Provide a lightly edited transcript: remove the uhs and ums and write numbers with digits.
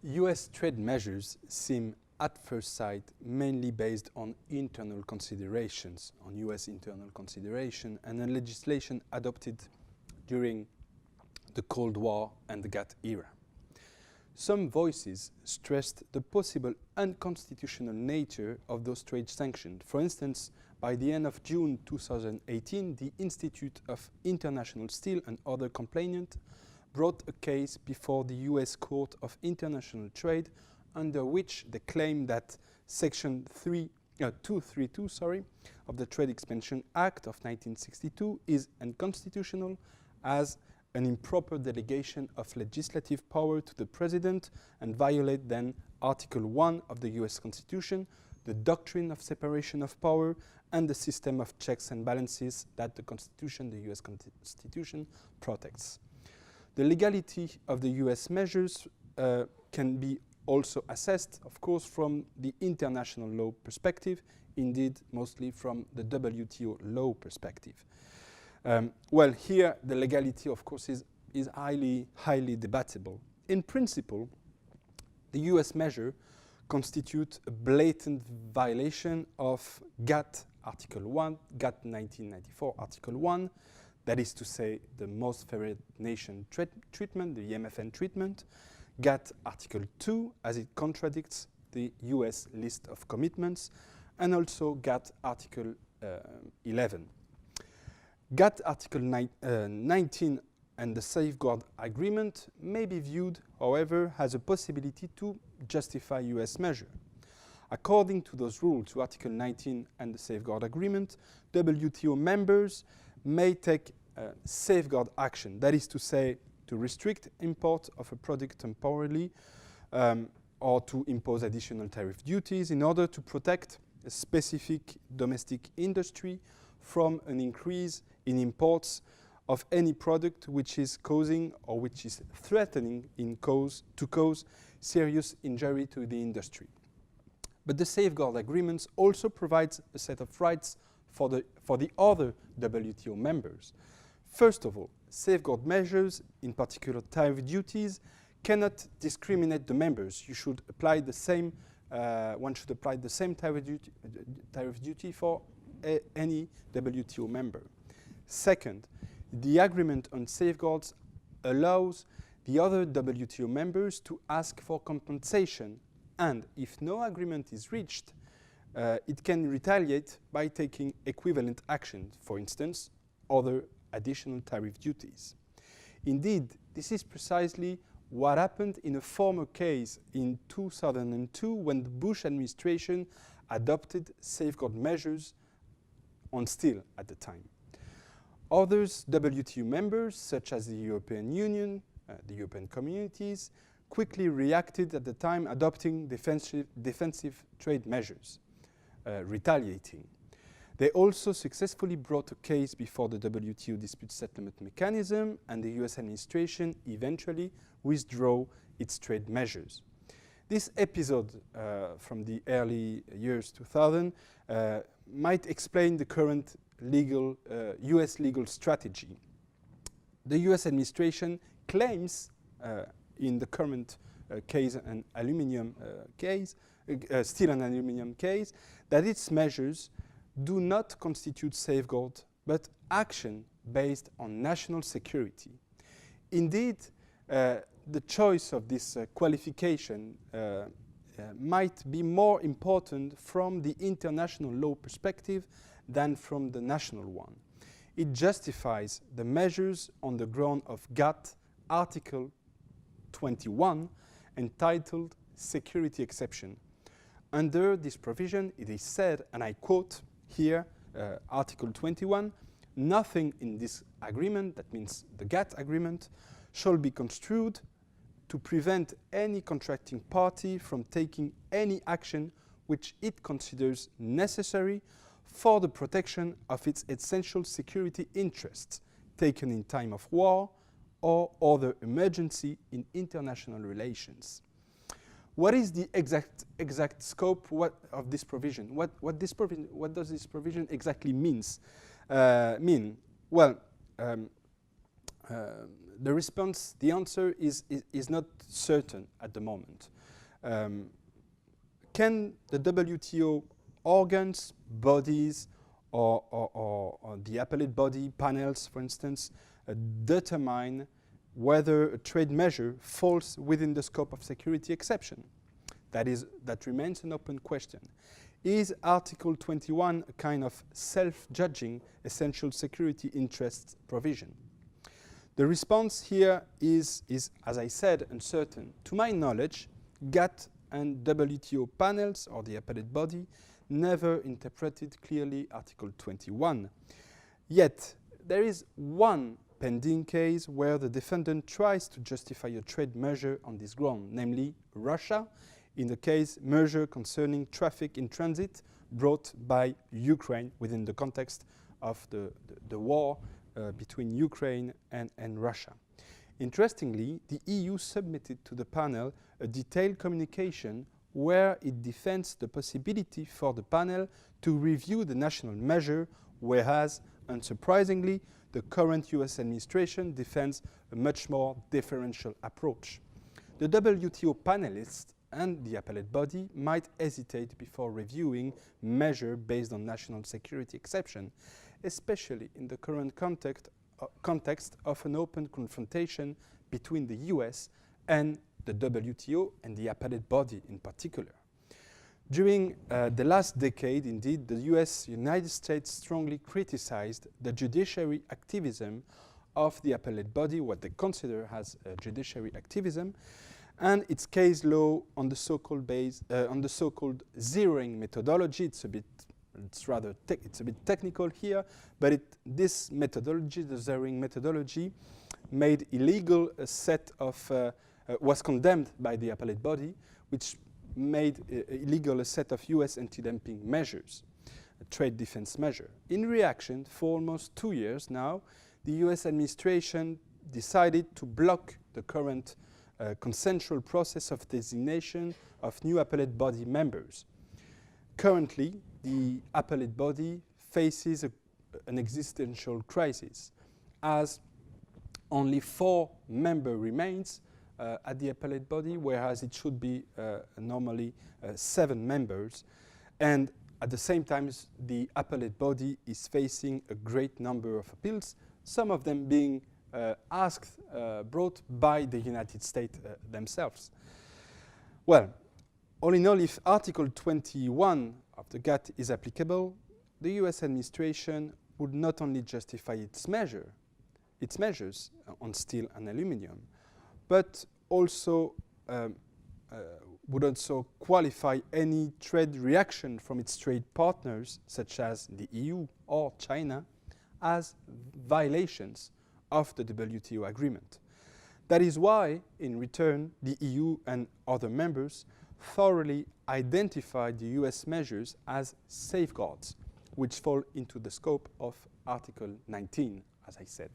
US trade measures seem at first sight mainly based on internal considerations, on US internal consideration, and on legislation adopted during the Cold War and the GATT era. Some voices stressed the possible unconstitutional nature of those trade sanctions. For instance, by the end of June 2018, the Institute of International Steel and other complainants brought a case before the US Court of International Trade under which they claimed that Section 232 of the Trade Expansion Act of 1962 is unconstitutional as an improper delegation of legislative power to the President and violate then Article 1 of the US Constitution, the doctrine of separation of power, and the system of checks and balances that the Constitution, the US Constitution, protects. The legality of the US measures can be also assessed, of course, from the international law perspective, indeed mostly from the WTO law perspective. Well, here the legality, of course, is highly debatable. In principle, the US measure constitutes a blatant violation of GATT Article 1, GATT 1994 Article 1, that is to say the most favored nation treatment, the MFN treatment, GATT Article 2, as it contradicts the US list of commitments, and also GATT Article 11. GATT Article 19 and the Safeguard Agreement may be viewed, however, as a possibility to justify US measure. According to those rules, to Article 19 and the Safeguard Agreement, WTO members may take safeguard action, that is to say, to restrict import of a product temporarily or to impose additional tariff duties in order to protect a specific domestic industry from an increase in imports of any product which is causing or which is threatening to cause serious injury to the industry. But the safeguard agreements also provides a set of rights for the other WTO members. First of all, safeguard measures, in particular tariff duties, cannot discriminate the members. You should apply the same. One should apply the same tariff duty for any WTO member. Second, the agreement on safeguards allows the other WTO members to ask for compensation, and if no agreement is reached, it can retaliate by taking equivalent action, for instance, other additional tariff duties. Indeed, this is precisely what happened in a former case in 2002 when the Bush administration adopted safeguard measures on steel at the time. Others WTO members, such as the European Union, the European communities, quickly reacted at the time, adopting defensive trade measures, retaliating. They also successfully brought a case before the WTO dispute settlement mechanism, and the US administration eventually withdrew its trade measures. This episode from the early years 2000 might explain the current US legal strategy. The US administration claims in the current case, an aluminum case, steel and aluminum case, that its measures do not constitute safeguard, but action based on national security. Indeed, the choice of this qualification might be more important from the international law perspective than from the national one. It justifies the measures on the ground of GATT Article 21, entitled Security Exception. Under this provision, it is said, and I quote here, Article 21, nothing in this agreement, that means the GATT agreement, shall be construed to prevent any contracting party from taking any action which it considers necessary for the protection of its essential security interests taken in time of war or other emergency in international relations. What is the exact scope of this provision? What does this provision exactly mean? Well, the response, the answer is not certain at the moment. Can the WTO organs, bodies, or the appellate body panels, for instance, determine whether a trade measure falls within the scope of security exception? That remains an open question. Is Article 21 a kind of self-judging essential security interests provision? The response here is, as I said, uncertain. To my knowledge, GATT and WTO panels, or the appellate body, never interpreted clearly Article 21. Yet, there is one pending case where the defendant tries to justify a trade measure on this ground, namely Russia, in the case measure concerning traffic in transit brought by Ukraine within the context of the war between Ukraine and Russia. Interestingly, the EU submitted to the panel a detailed communication where it defends the possibility for the panel to review the national measure, whereas, unsurprisingly, the current US administration defends a much more differential approach. The WTO panelists and the appellate body might hesitate before reviewing measure based on national security exception, especially in the current context of an open confrontation between the US and the WTO and the appellate body in particular. During the last decade, indeed, the United States strongly criticized the judiciary activism of the appellate body, what they consider as judiciary activism, and its case law on the so-called zeroing methodology. It's a bit technical here, but this methodology, the zeroing methodology, made illegal a set of was condemned by the appellate body, which made illegal a set of US anti-dumping measures, a trade defense measure. In reaction, for almost 2 years now, the US administration decided to block the current consensual process of designation of new appellate body members. Currently, the appellate body faces an existential crisis, as only 4 members remains at the appellate body, whereas it should be normally 7 members. And at the same time, the appellate body is facing a great number of appeals, some of them being brought by the United States themselves. Well, all in all, if Article 21 of the GATT is applicable, the US administration would not only justify its measures on steel and aluminum, but also would also qualify any trade reaction from its trade partners, such as the EU or China, as violations of the WTO agreement. That is why, in return, the EU and other members thoroughly identified the US measures as safeguards, which fall into the scope of Article 19, as I said.